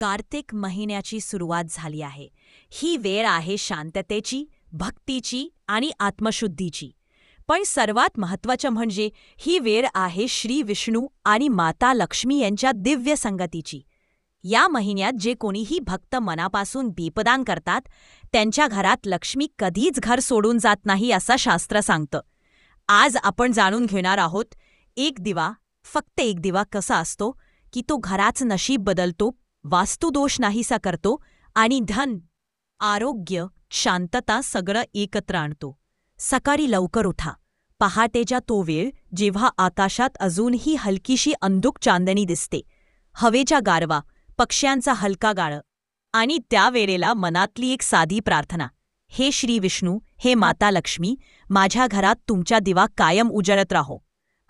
कार्तिक महिन्याची सुरुवात झाली आहे. ही वेळ आहे शांततेची, भक्तीची आणि आत्मशुद्धीची. पण सर्वात महत्त्वाचं म्हणजे ही वेळ आहे श्री विष्णू आणि माता लक्ष्मी यांच्या दिव्य संगतीची. या महिन्यात जे कोणीही भक्त मनापासून दीपदान करतात, त्यांच्या घरात लक्ष्मी कधीच घर सोडून जात नाही असं शास्त्र सांगतं. आज आपण जाणून घेणार आहोत एक दिवा, फक्त एक दिवा कसा असतो की तो घराचं नशीब बदलतो, वास्तुदोष नाहीसा करतो आणि धन, आरोग्य, शांतता सगळं एकत्र आणतो. सकाळी लवकर उठा. पहाटेच्या तो वेळ जेव्हा आकाशात अजूनही हलकीशी अंधुक चांदणी दिसते, हवेचा गारवा, पक्ष्यांचा हलका गाळं आणि त्या वेळेला मनातली एक साधी प्रार्थना, हे श्री विष्णू, हे माता लक्ष्मी, माझ्या घरात तुमचा दिवा कायम उजळत राहो.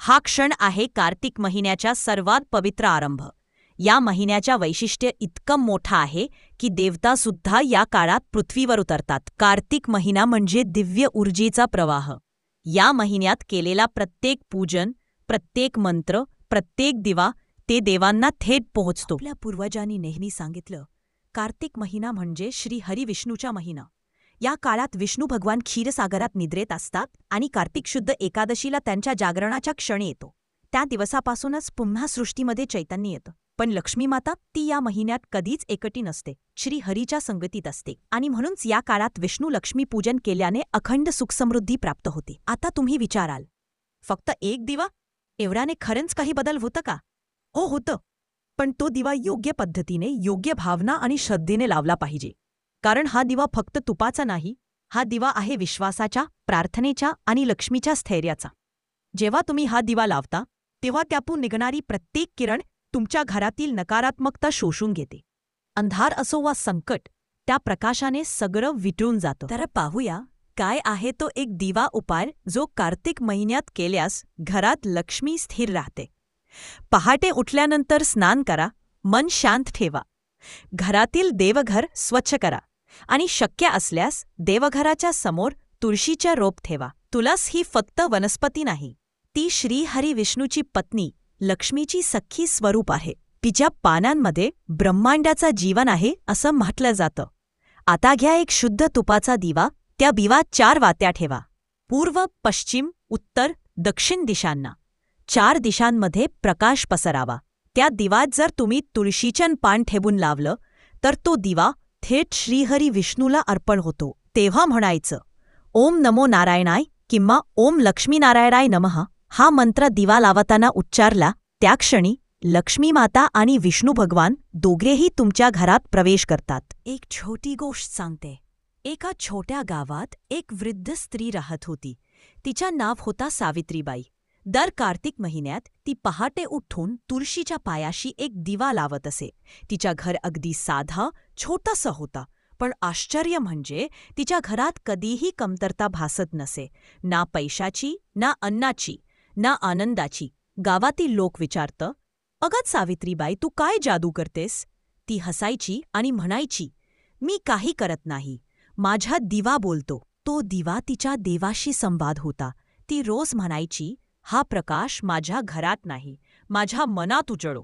हा क्षण आहे कार्तिक महिन्याचा सर्वात पवित्र आरंभ. या महिन्याच्या वैशिष्ट्य इतकं मोठं आहे की देवतासुद्धा या काळात पृथ्वीवर उतरतात. कार्तिक महिना म्हणजे दिव्य ऊर्जेचा प्रवाह. या महिन्यात केलेला प्रत्येक पूजन, प्रत्येक मंत्र, प्रत्येक दिवा ते देवांना थेट पोहोचतो. आपल्या पूर्वजांनी नेहमी सांगितलं, कार्तिक महिना म्हणजे श्री हरिविष्णूचा महिना. या काळात विष्णू भगवान क्षीरसागरात निद्रेत असतात आणि कार्तिक शुद्ध एकादशीला त्यांच्या जागरणाचा क्षण येतो. त्या दिवसापासूनच पुन्हा सृष्टीमध्ये चैतन्य येतं. पण लक्ष्मी माता ती या महिन्यात कधीच एकटी नसते, श्री हरीच्या संगतीत असते आणि म्हणूनच या काळात विष्णू लक्ष्मी पूजन केल्याने अखंड सुखसमृद्धी प्राप्त होते. आता तुम्ही विचाराल, फक्त एक दिवा, एवढ्याने खरंच काही बदल होतं का? हो, होतं. पण तो दिवा योग्य पद्धतीने, योग्य भावना आणि श्रद्धेने लावला पाहिजे. कारण हा दिवा फक्त तुपाचा नाही, हा दिवा आहे विश्वासाचा, प्रार्थनेचा आणि लक्ष्मीच्या स्थैर्याचा. जेव्हा तुम्ही हा दिवा लावता तेव्हा त्यातून निघणारी प्रत्येक किरण तुमच्या घरातील नकारात्मकता शोषून घेते. अंधार असो वा संकट, त्या प्रकाशाने सगळं विटून जातं. तर पाहूया काय आहे तो एक दिवा उपाय जो कार्तिक महिन्यात केल्यास घरात लक्ष्मी स्थिर राहते. पहाटे उठल्यानंतर स्नान करा, मन शांत ठेवा, घरातील देवघर स्वच्छ करा आणि शक्य असल्यास देवघराच्या समोर तुळशीच्या रोप ठेवा. तुळस ही फक्त वनस्पती नाही, ती श्री हरी विष्णूची पत्नी लक्ष्मीची सख्खी स्वरूप आहे. तिच्या पानांमध्ये ब्रह्मांडाचा जीवन आहे असं म्हटलं जातं. आता घ्या एक शुद्ध तुपाचा दिवा, त्या दिवात 4 वात्या ठेवा. पूर्व, पश्चिम, उत्तर, दक्षिण दिशांना 4 दिशांमध्ये प्रकाश पसरावा. त्या दिवात जर तुम्ही तुळशीचं पान ठेवून लावलं तर तो दिवा थेट श्रीहरी विष्णूला अर्पण होतो. तेव्हा म्हणायचं, ओम नमो नारायणाय किंवा ओम लक्ष्मीनारायणाय नमः. हा मंत्र दिवा लावताना उच्चारला त्या क्षणी लक्ष्मी माता आणि विष्णू भगवान दोघेही तुमच्या घरात प्रवेश करतात. एक छोटी गोष्ट सांगते. एका छोट्या गावात एक वृद्ध स्त्री राहत होती. तिचं नाव होता सावित्रीबाई. दर कार्तिक महिन्यात ती पहाटे उठून तुळशीच्या पायाशी एक दिवा लावत असे. तिच्या घर अगदी साधा, छोटंसं होता, पण आश्चर्य म्हणजे तिच्या घरात कधीही कमतरता भासत नसे. ना पैशाची, ना अन्नाची, ना आनंदाची. गावातील लोक विचारतं, अगं सावित्रीबाई, तू काय जादू करतेस? ती हसायची आणि म्हणायची, मी काही करत नाही, माझा दिवा बोलतो. तो दिवा तिच्या देवाशी संवाद होता. ती रोज म्हणायची, हा प्रकाश माझ्या घरात नाही, माझ्या मनात उजळो.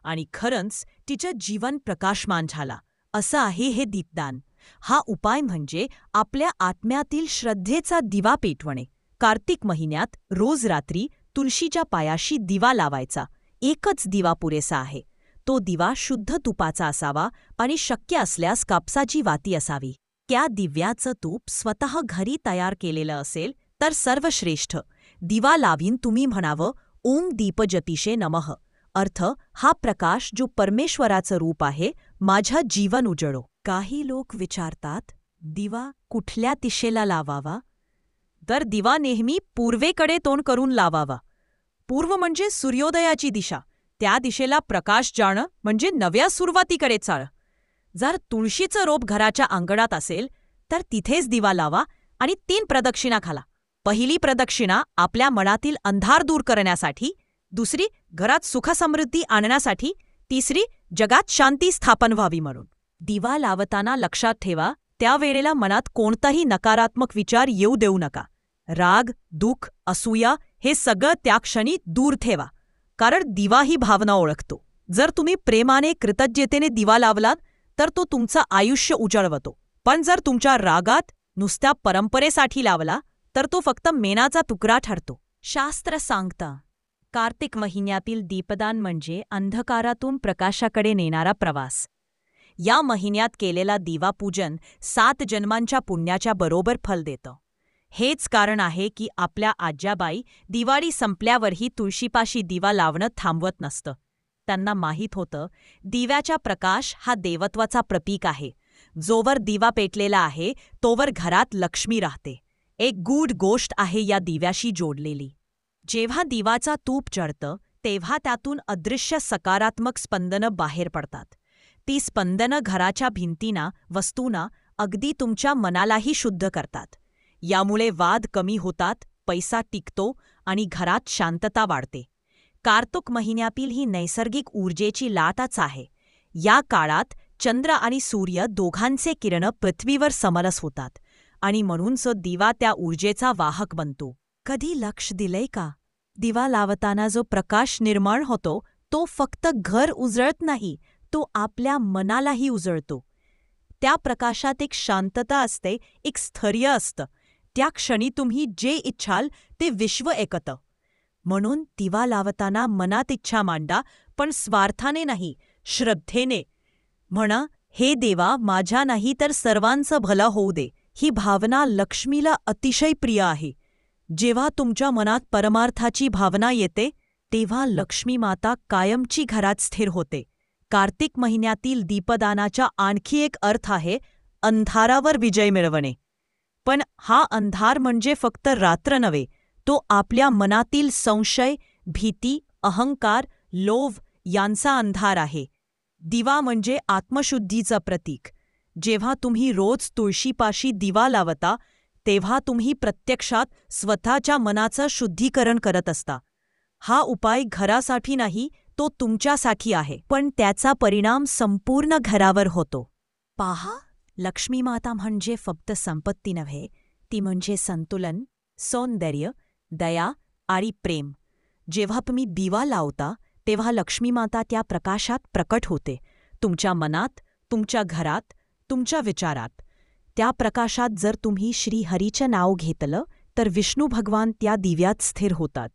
आणि खरंच तिचं जीवन प्रकाशमान झाला. असं आहे हे दीपदान. हा उपाय म्हणजे आपल्या आत्म्यातील श्रद्धेचा दिवा पेटवणे. कार्तिक महिन्यात रोज रात्री तुळशीच्या पायाशी दिवा लावायचा. एकच दिवा पुरेसा आहे. तो दिवा शुद्ध तुपाचा असावा आणि शक्य असल्यास कापसाची वाती असावी. त्या दिव्याचं तूप स्वतः घरी तयार केलेलं असेल तर सर्वश्रेष्ठ. दिवा लावीन तुम्ही म्हणावं, ओम दीपज्योतिषे नमः. अर्थ, हा प्रकाश जो परमेश्वराचं रूप आहे, माझं जीवन उजळो. काही लोक विचारतात, दिवा कुठल्या दिशेला लावावा? तर दिवा नेहमी पूर्वेकडे तोंड करून लावावा. पूर्व म्हणजे सूर्योदयाची दिशा. त्या दिशेला प्रकाश जाणं म्हणजे नव्या सुरुवातीकडे चाल. जर तुळशीचं रोप घराच्या अंगणात असेल तर तिथेच दिवा लावा आणि 3 प्रदक्षिणा घाला. पहिली प्रदक्षिणा आपल्या मनातील अंधार दूर करण्यासाठी, दुसरी घरात सुखसमृद्धी आणण्यासाठी, तिसरी जगात शांती स्थापन व्हावी म्हणून. दिवा लावताना लक्षात ठेवा, त्यावेळेला मनात कोणताही नकारात्मक विचार येऊ देऊ नका. राग, दुःख, असूया हे सगळं त्या क्षणी दूर ठेवा, कारण दिवा ही भावना ओळखतो. जर तुम्ही प्रेमाने कृतज्ञतेने दिवा लावलात तर तो तुमचं आयुष्य उजळवतो. पण जर तुमच्या रागात नुसत्या परंपरेसाठी लावला तर तो फक्त मेणाचा तुकडा ठरतो. शास्त्र सांगतं, कार्तिक महिन्यातील दीपदान म्हणजे अंधकारातून प्रकाशाकडे नेणारा प्रवास. या महिन्यात केलेला दिवापूजन 7 जन्मांच्या पुण्याच्या बरोबर फल देतं. हेच कारण आहे की आपल्या आज्याबाई दिवाळी संपल्यावरही तुळशीपाशी दिवा लावणं थांबवत नसतं. त्यांना माहीत होतं, दिव्याचा प्रकाश हा देवत्वाचा प्रतीक आहे. जोवर दिवा पेटलेला आहे तोवर घरात लक्ष्मी राहते. एक गूढ गोष्ट आहे या दिव्याशी जोडलेली. जेव्हा दिवाचा तूप चढतं तेव्हा त्यातून अदृश्य सकारात्मक स्पंदनं बाहेर पडतात. ती स्पंदनं घराच्या भिंतींना, वस्तूंना, अगदी तुमच्या मनालाही शुद्ध करतात. यामुळे वाद कमी होतात, पैसा टिकतो आणि घरात शांतता वाढते. कार्तिक महिन्यातील ही नैसर्गिक ऊर्जेची लाटच आहे. या काळात चंद्र आणि सूर्य दोघांचे किरण पृथ्वीवर समरस होतात आणि म्हणूनच दिवा त्या ऊर्जेचा वाहक बनतो. कधी लक्ष दिलंय का? दिवा लावताना जो प्रकाश निर्माण होतो तो फक्त घर उजळत नाही, तो आपल्या मनालाही उजळतो. त्या प्रकाशात एक शांतता असते, एक स्थैर्य असतं. त्या क्षणी तुम्ही जे इच्छाल ते विश्व ऐकतं. म्हणून दिवा लावताना मनात इच्छा मांडा, पण स्वार्थाने नाही, श्रद्धेने. म्हणा, हे देवा, माझ्या नाही तर सर्वांचं भलं होऊ दे. ही भावना लक्ष्मीला अतिशय प्रिय आहे. जेव्हा तुमच्या मनात परमार्थाची भावना येते तेव्हा लक्ष्मी माता कायमची घरात स्थिर होते. कार्तिक महिन्यातील दीपदानाचा आणखी एक अर्थ आहे अंधारावर विजय मिळवणे. पण हा अंधार म्हणजे फक्त रात्र नव्हे, तो आपल्या मनातील संशय, भीती, अहंकार, लोभ यांचा अंधार आहे. दिवा म्हणजे आत्मशुद्धीचं प्रतीक. जेव्हा तुम्ही रोज तुळशीपाशी दिवा लावता तेव्हा तुम्ही प्रत्यक्षात स्वतःच्या मनाचं शुद्धीकरण करत असता. हा उपाय घरासाठी नाही, तो तुमच्यासाठी आहे, पण त्याचा परिणाम संपूर्ण घरावर होतो. पहा, लक्ष्मी माता म्हणजे फक्त संपत्ती नव्हे, ती म्हणजे संतुलन, सौंदर्य, दया आणि प्रेम. जेव्हा तुम्ही दिवा लावता तेव्हा लक्ष्मी माता त्या प्रकाशात प्रकट होते, तुमच्या मनात, तुमच्या घरात, तुमच्या विचारात. त्या प्रकाशात जर तुम्ही श्रीहरीचं नाव घेतलं तर विष्णू भगवान त्या दिव्यात स्थिर होतात.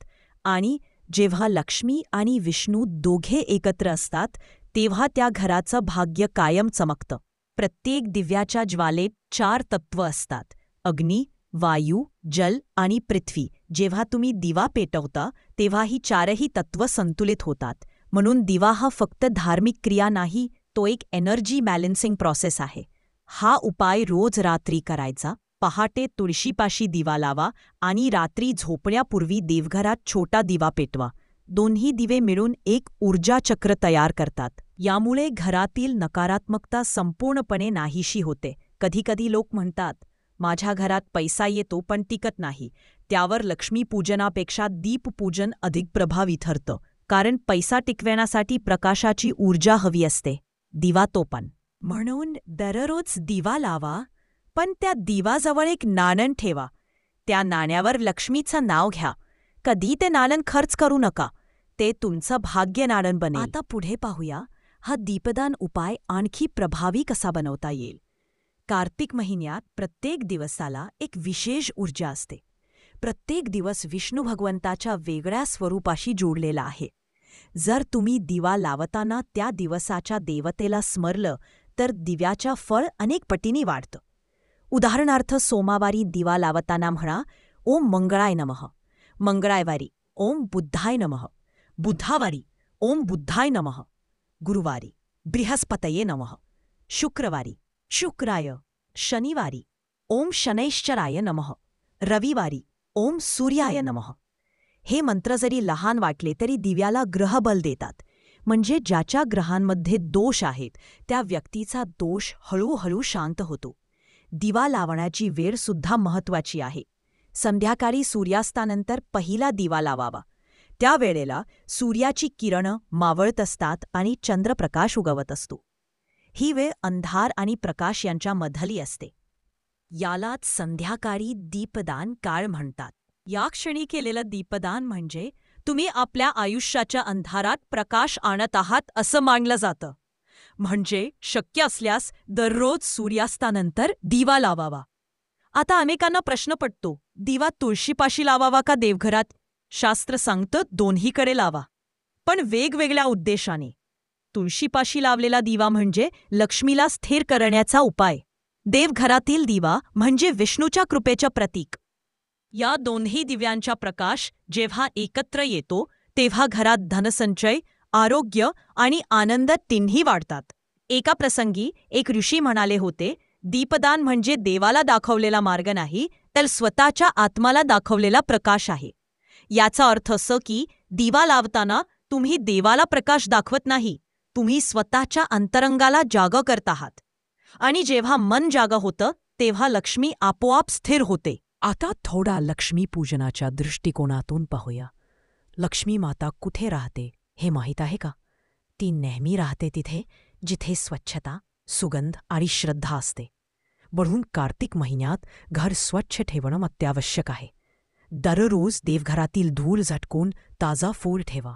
आणि जेव्हा लक्ष्मी आणि विष्णू दोघे एकत्र असतात तेव्हा त्या घराचं भाग्य कायम चमकतं. प्रत्येक दिव्याच्या ज्वालेत 4 तत्व असतात: अग्नी, वायू, जल आणि पृथ्वी. जेव्हा तुम्ही दिवा पेटवता तेव्हा ही 4ही तत्व संतुलित होतात. म्हणून दिवा हा फक्त धार्मिक क्रिया नाही, तो एक एनर्जी बॅलन्सिंग प्रोसेस आहे. हा उपाय रोज रात्री करायचा. पहाटे तुळशीपाशी दिवा लावा आणि रात्री झोपण्यापूर्वी देवघरात छोटा दिवा पेटवा. दोन्ही दिवे मिळून एक ऊर्जा चक्र तयार करतात. यामुळे घरातील नकारात्मकता संपूर्णपणे नाहीशी होते. कधीकधी लोक म्हणतात, माझ्या घरात पैसा येतो पण टिकत नाही. त्यावर लक्ष्मीपूजनापेक्षा दीपपूजन अधिक प्रभावी ठरतं. कारण पैसा टिकवण्यासाठी प्रकाशाची ऊर्जा हवी असते, दिवा तो पण. म्हणून दररोज दिवा लावा, पण त्या दिवाजवळ एक नाणं ठेवा. त्या नाण्यावर लक्ष्मीचं नाव घ्या. कधी ते नाणं खर्च करू नका, ते तुमचं भाग्य नाणं बनेल. आता पुढे पाहूया, हा दीपदान उपाय आणखी प्रभावी कसा बनवता येईल. कार्तिक महिन्यात प्रत्येक दिवसाला एक विशेष ऊर्जा असते. प्रत्येक दिवस विष्णू भगवंताच्या वेगळ्या स्वरूपाशी जोडलेला आहे. जर तुम्ही दिवा लावताना त्या दिवसाच्या देवतेला स्मरलं तर दिव्याच्या फळ अनेक पटीने वाढतं. उदाहरणार्थ, सोमवारी दिवा लावताना म्हणा, ओम मंगळाय नमः. मंगळवारी ओम बुद्धाय नमः. बुधवारी ओम बुद्धाय नमः. गुरुवारी बृहस्पतये नमः. शुक्रवारी शुक्राय. शनिवारी ओम शनैश्चराय नमः. रविवारी ओम सूर्याय नमः. हे मंत्र जरी लहान वाटले तरी दिव्याला ग्रहबल देतात. म्हणजे ज्याच्या ग्रहांमध्ये दोष आहेत त्या व्यक्तीचा दोष हळूहळू शांत होतो. दिवा लावण्याची वेळसुद्धा महत्त्वाची आहे. संध्याकाळी सूर्यास्तानंतर पहिला दिवा लावावा. त्या वेळेला सूर्याची किरणं मावळत असतात आणि चंद्रप्रकाश उगवत असतो. ही वेळ अंधार आणि प्रकाश यांच्या मधली असते. यालाच संध्याकाळी दीपदान काळ म्हणतात. या क्षणी केलेलं दीपदान म्हणजे तुम्ही आपल्या आयुष्याच्या अंधारात प्रकाश आणत आहात असं मानलं जातं. म्हणजे शक्य असल्यास दररोज सूर्यास्तानंतर दिवा लावावा. आता अनेकांना प्रश्न पडतो, दिवा तुळशीपाशी लावावा का देवघरात? शास्त्र सांगतं दोन्हीकडे लावा, पण वेगवेगळ्या उद्देशाने. तुळशीपाशी लावलेला दिवा म्हणजे लक्ष्मीला स्थिर करण्याचा उपाय. देवघरातील दिवा म्हणजे विष्णूच्या कृपेचं प्रतीक. या दोन्ही दिव्यांचा प्रकाश जेव्हा एकत्र येतो तेव्हा घरात धनसंचय, आरोग्य आणि आनंद तिन्ही वाढतात. एका प्रसंगी एक ऋषी म्हणाले होते, दीपदान म्हणजे देवाला दाखवलेला मार्ग नाही, तर स्वतःच्या आत्माला दाखवलेला प्रकाश आहे. याचा अर्थ असं की दिवा लावताना तुम्ही देवाला प्रकाश दाखवत नाही, तुम्ही स्वतःच्या अंतरंगाला जागं करत आहात. आणि जेव्हा मन जागं होतं तेव्हा लक्ष्मी आपोआप स्थिर होते. आता थोडा लक्ष्मीपूजनाच्या दृष्टिकोनातून पाहूया. लक्ष्मी माता कुठे राहते हे माहीत आहे का? ती नेहमी राहते तिथे जिथे स्वच्छता, सुगंध आणि श्रद्धा असते. म्हणून कार्तिक महिन्यात घर स्वच्छ ठेवणं अत्यावश्यक आहे. दररोज देवघरातील धूळ झटकून ताजा फूल ठेवा.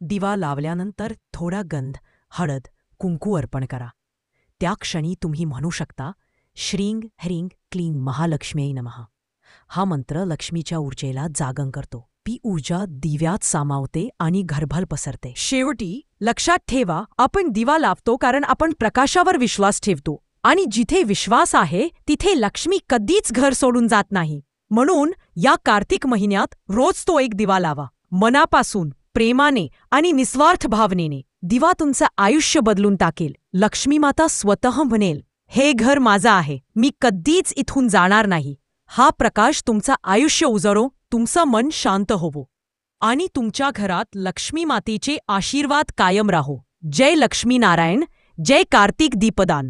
दिवा लावल्यानंतर थोडा गंध, हळद, कुंकू अर्पण करा. त्या क्षणी तुम्ही म्हणू शकता, श्रीं ह्रीं क्लीं महालक्ष्म्यै नमः. हा मंत्र लक्ष्मीच्या ऊर्जेला जागं करतो. ती ऊर्जा दिव्यात सामावते आणि घरभर पसरते. शेवटी लक्षात ठेवा, आपण दिवा लावतो कारण आपण प्रकाशावर विश्वास ठेवतो. आणि जिथे विश्वास आहे तिथे लक्ष्मी कधीच घर सोडून जात नाही. म्हणून या कार्तिक महिन्यात रोज तो एक दिवा लावा. मनापासून, प्रेमाने आणि निस्वार्थ भावनेने. दिवा तुमचं आयुष्य बदलून टाकेल. लक्ष्मी माता स्वतः म्हणेल, हे घर माझं आहे, मी कधीच इथून जाणार नाही. हा प्रकाश तुमचं आयुष्य उजळो, तुमचं मन शांत होवो आणि तुमच्या घरात लक्ष्मी मातेचे आशीर्वाद कायम राहो. जय लक्ष्मी नारायण, जय कार्तिक दीपदान.